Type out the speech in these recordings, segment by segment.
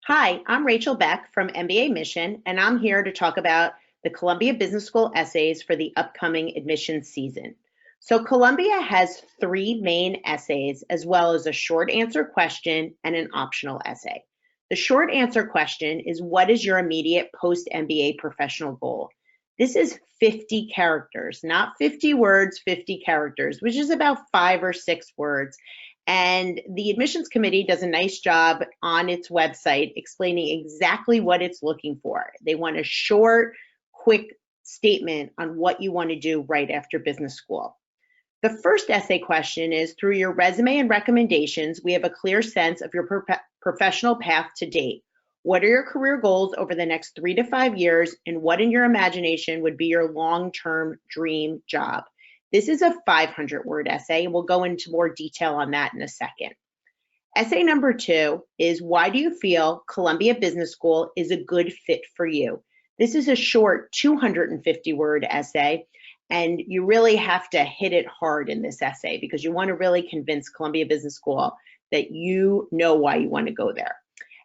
Hi, I'm Rachel Beck from mbaMission, and I'm here to talk about the Columbia Business School essays for the upcoming admissions season. So Columbia has three main essays, as well as a short answer question and an optional essay. The short answer question is, what is your immediate post-MBA professional goal? This is 50 characters, not 50 words, 50 characters, which is about 5 or 6 words. And the admissions committee does a nice job on its website explaining exactly what it's looking for. They want a short, quick statement on what you want to do right after business school. The first essay question is, through your resume and recommendations, we have a clear sense of your professional path to date. What are your career goals over the next 3 to 5 years, and what in your imagination would be your long-term dream job? This is a 500-word essay. We'll go into more detail on that in a second. Essay number 2 is, why do you feel Columbia Business School is a good fit for you? This is a short 250-word essay, and you really have to hit it hard in this essay because you want to really convince Columbia Business School that you know why you want to go there.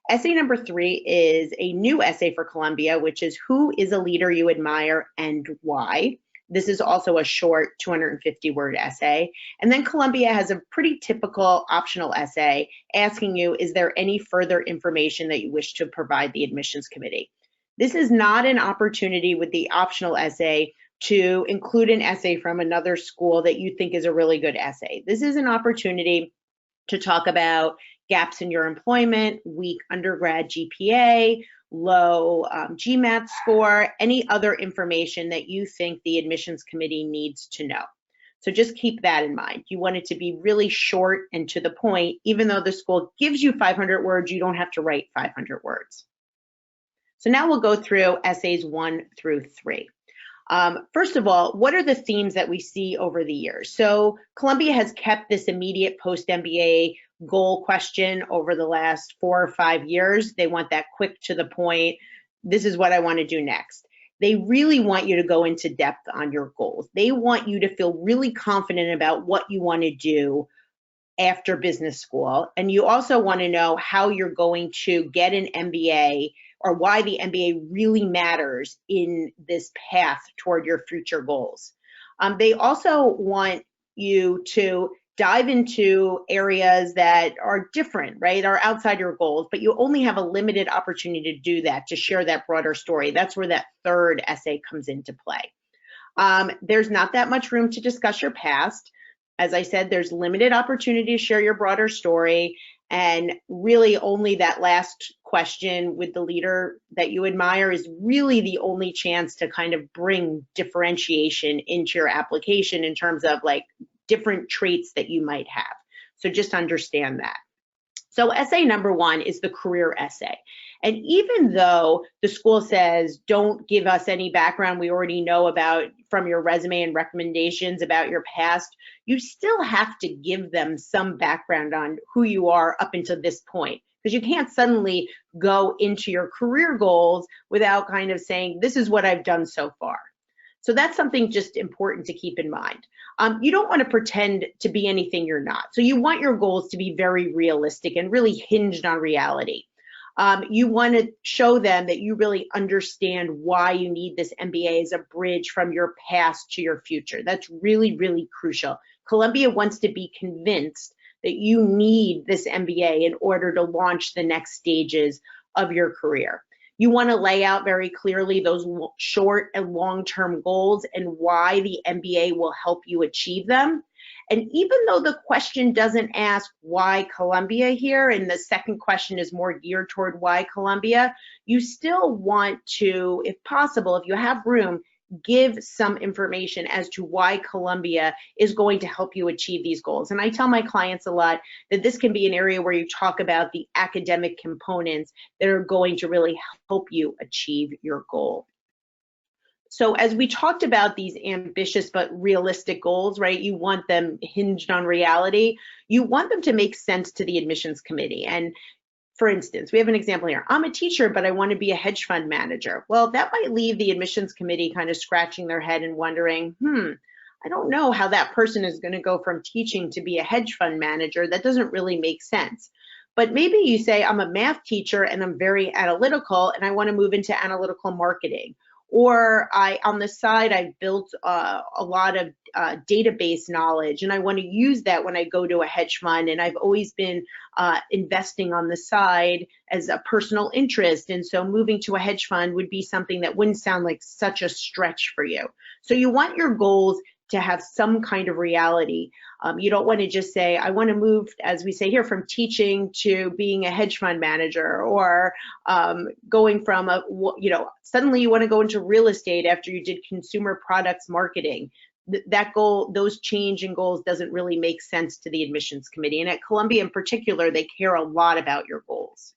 Essay number 3 is a new essay for Columbia, which is, who is a leader you admire and why? This is also a short 250-word essay. And then Columbia has a pretty typical optional essay asking you, is there any further information that you wish to provide the admissions committee? This is not an opportunity with the optional essay to include an essay from another school that you think is a really good essay. This is an opportunity to talk about gaps in your employment, weak undergrad GPA, low GMAT score, any other information that you think the admissions committee needs to know. So just keep that in mind. You want it to be really short and to the point. Even though the school gives you 500 words, you don't have to write 500 words. So now we'll go through essays 1 through 3. First of all, what are the themes that we see over the years? So Columbia has kept this immediate post-MBA goal question over the last 4 or 5 years. They want that quick to the point. This is what I want to do next. They really want you to go into depth on your goals. They want you to feel really confident about what you want to do after business school. And you also want to know how you're going to get an MBA or why the MBA really matters in this path toward your future goals. They also want you to dive into areas that are different, right, are outside your goals, but you only have a limited opportunity to do that, to share that broader story. That's where that third essay comes into play. There's not that much room to discuss your past. As I said, there's limited opportunity to share your broader story, and really only that last question with the leader that you admire is really the only chance to kind of bring differentiation into your application in terms of like different traits that you might have. So just understand that. So essay number 1 is the career essay. And even though the school says, don't give us any background we already know about from your resume and recommendations about your past, you still have to give them some background on who you are up until this point. Because you can't suddenly go into your career goals without kind of saying, this is what I've done so far. So that's something just important to keep in mind. You don't want to pretend to be anything you're not. So you want your goals to be very realistic and really hinged on reality. You want to show them that you really understand why you need this MBA as a bridge from your past to your future. That's really, really crucial. Columbia wants to be convinced that you need this MBA in order to launch the next stages of your career. You want to lay out very clearly those short and long-term goals and why the MBA will help you achieve them. And even though the question doesn't ask why Columbia here, and the second question is more geared toward why Columbia, you still want to, if possible, if you have room, give some information as to why Columbia is going to help you achieve these goals. And I tell my clients a lot that this can be an area where you talk about the academic components that are going to really help you achieve your goal. So as we talked about these ambitious but realistic goals, right, you want them hinged on reality. You want them to make sense to the admissions committee. And for instance, we have an example here. I'm a teacher, but I want to be a hedge fund manager. Well, that might leave the admissions committee kind of scratching their head and wondering, I don't know how that person is going to go from teaching to be a hedge fund manager. That doesn't really make sense. But maybe you say, I'm a math teacher and I'm very analytical and I want to move into analytical marketing. Or on the side, I've built a lot of database knowledge and I want to use that when I go to a hedge fund. And I've always been investing on the side as a personal interest. And so moving to a hedge fund would be something that wouldn't sound like such a stretch for you. So you want your goals to have some kind of reality. You don't want to just say, I want to move, as we say here, from teaching to being a hedge fund manager, or going from suddenly you want to go into real estate after you did consumer products marketing. That goal, those change in goals doesn't really make sense to the admissions committee. And at Columbia in particular, they care a lot about your goals.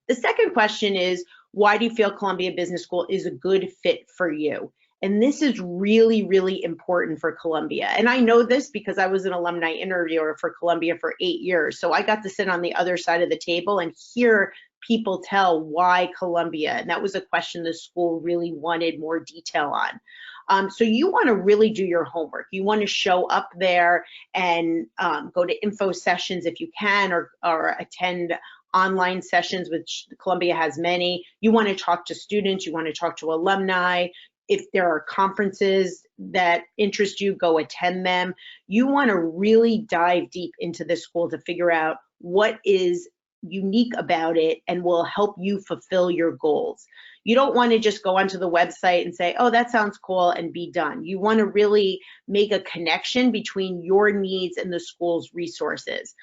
The second question is, why do you feel Columbia Business School is a good fit for you? And this is really, really important for Columbia. And I know this because I was an alumni interviewer for Columbia for 8 years. So I got to sit on the other side of the table and hear people tell why Columbia. And that was a question the school really wanted more detail on. So you want to really do your homework. You want to show up there and go to info sessions if you can, or attend online sessions, which Columbia has many. You want to talk to students. You want to talk to alumni. If there are conferences that interest you, go attend them. You want to really dive deep into this school to figure out what is unique about it and will help you fulfill your goals. You don't want to just go onto the website and say, oh, that sounds cool, and be done. You want to really make a connection between your needs and the school's resources.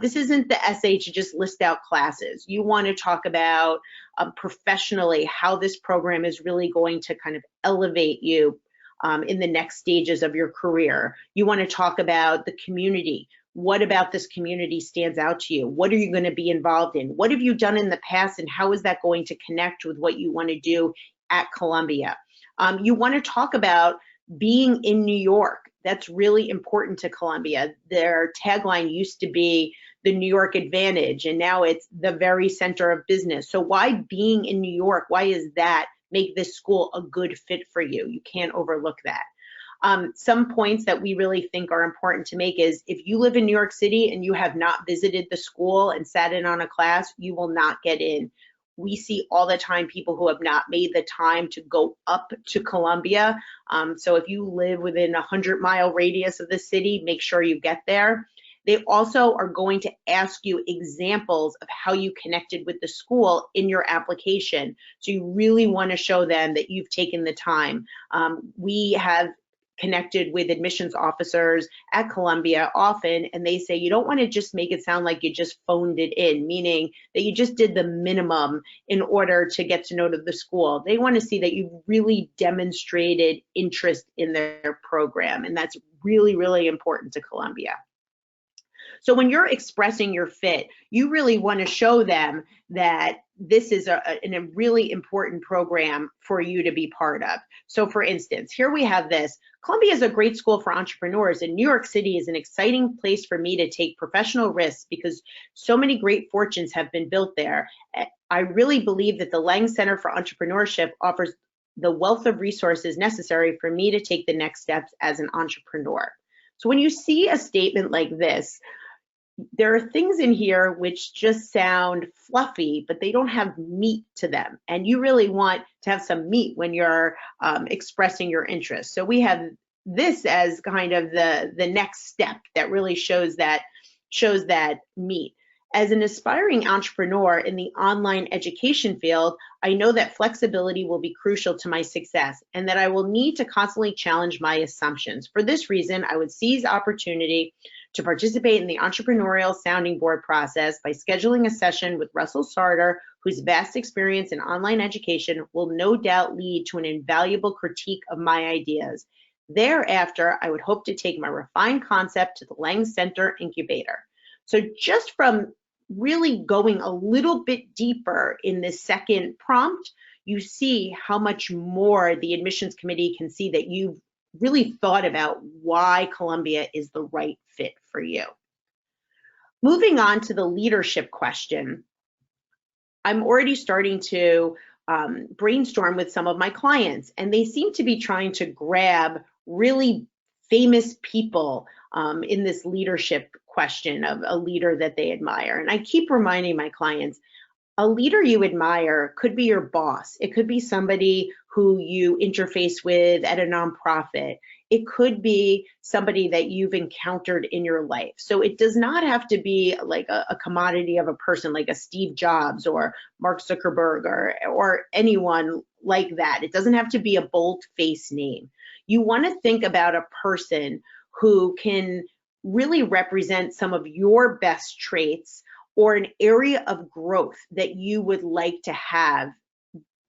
This isn't the essay to just list out classes. You want to talk about professionally how this program is really going to kind of elevate you in the next stages of your career. You want to talk about the community. What about this community stands out to you? What are you going to be involved in? What have you done in the past, and how is that going to connect with what you want to do at Columbia? You want to talk about being in New York. That's really important to Columbia. Their tagline used to be the New York Advantage, and now it's the very center of business. So why being in New York? Why is that make this school a good fit for you? You can't overlook that. Some points that we really think are important to make is, if you live in New York City and you have not visited the school and sat in on a class, you will not get in. We see all the time people who have not made the time to go up to Columbia. So if you live within a 100-mile radius of the city, make sure you get there. They also are going to ask you examples of how you connected with the school in your application. So you really want to show them that you've taken the time. We have connected with admissions officers at Columbia often, and they say you don't want to just make it sound like you just phoned it in, meaning that you just did the minimum in order to get to know the school. They want to see that you've really demonstrated interest in their program, and that's really, really important to Columbia. So when you're expressing your fit, you really want to show them that this is a really important program for you to be part of. So for instance, here we have this. Columbia is a great school for entrepreneurs, and New York City is an exciting place for me to take professional risks because so many great fortunes have been built there. I really believe that the Lang Center for Entrepreneurship offers the wealth of resources necessary for me to take the next steps as an entrepreneur. So when you see a statement like this, there are things in here which just sound fluffy, but they don't have meat to them. And you really want to have some meat when you're expressing your interest. So we have this as kind of the next step that really shows that meat. As an aspiring entrepreneur in the online education field, I know that flexibility will be crucial to my success and that I will need to constantly challenge my assumptions. For this reason, I would seize opportunity to participate in the entrepreneurial sounding board process by scheduling a session with Russell Sarter, whose vast experience in online education will no doubt lead to an invaluable critique of my ideas. Thereafter, I would hope to take my refined concept to the Lang Center Incubator. So just from really going a little bit deeper in this second prompt, you see how much more the admissions committee can see that you've really thought about why Columbia is the right fit for you. Moving on to the leadership question, I'm already starting to brainstorm with some of my clients, and they seem to be trying to grab really famous people in this leadership question of a leader that they admire. And I keep reminding my clients, a leader you admire could be your boss. It could be somebody who you interface with at a nonprofit. It could be somebody that you've encountered in your life. So it does not have to be like a commodity of a person like a Steve Jobs or Mark Zuckerberg or anyone like that. It doesn't have to be a bold-faced name. You want to think about a person who can really represent some of your best traits or an area of growth that you would like to have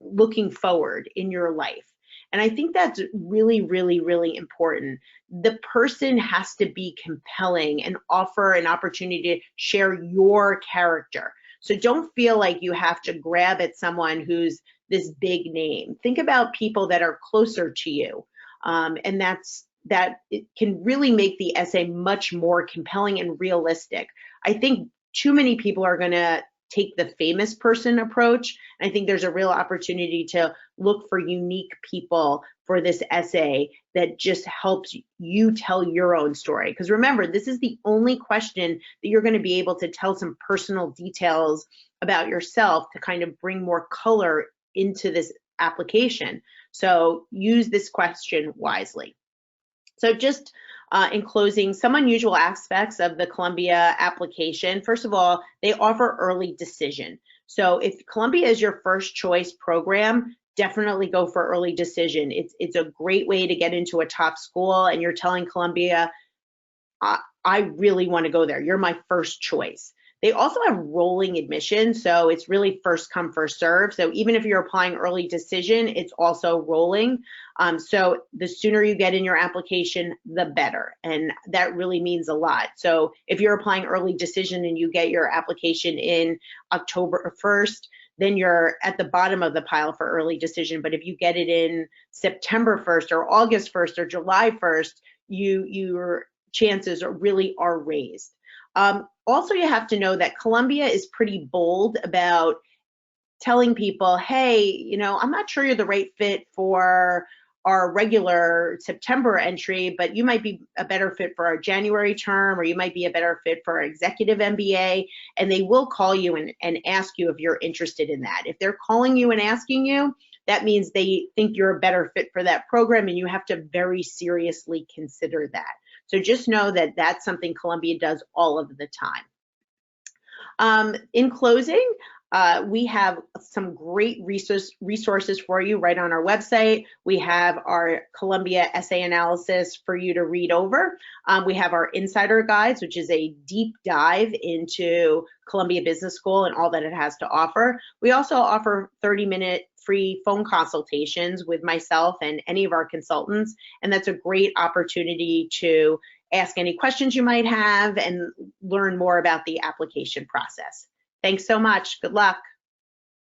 looking forward in your life. And I think that's really, really, really important. The person has to be compelling and offer an opportunity to share your character. So don't feel like you have to grab at someone who's this big name. Think about people that are closer to you. And that it can really make the essay much more compelling and realistic. I think too many people are going to take the famous person approach. And I think there's a real opportunity to look for unique people for this essay that just helps you tell your own story. Because remember, this is the only question that you're going to be able to tell some personal details about yourself to kind of bring more color into this application. So use this question wisely. So just in closing, some unusual aspects of the Columbia application. First of all, they offer early decision. So if Columbia is your first choice program, definitely go for early decision. It's a great way to get into a top school, and you're telling Columbia, I really want to go there. You're my first choice. They also have rolling admission, so it's really first come, first serve. So even if you're applying early decision, it's also rolling. So the sooner you get in your application, the better, and that really means a lot. So if you're applying early decision and you get your application in October 1st, then you're at the bottom of the pile for early decision. But if you get it in September 1st or August 1st or July 1st, your chances really are raised. Also, you have to know that Columbia is pretty bold about telling people, hey, I'm not sure you're the right fit for our regular September entry, but you might be a better fit for our January term, or you might be a better fit for our executive MBA, and they will call you and ask you if you're interested in that. If they're calling you and asking you, that means they think you're a better fit for that program, and you have to very seriously consider that. So just know that that's something Columbia does all of the time. In closing, we have some great resources for you right on our website. We have our Columbia essay analysis for you to read over. We have our insider guides, which is a deep dive into Columbia Business School and all that it has to offer. We also offer 30-minute free phone consultations with myself and any of our consultants, and that's a great opportunity to ask any questions you might have and learn more about the application process. Thanks so much. Good luck.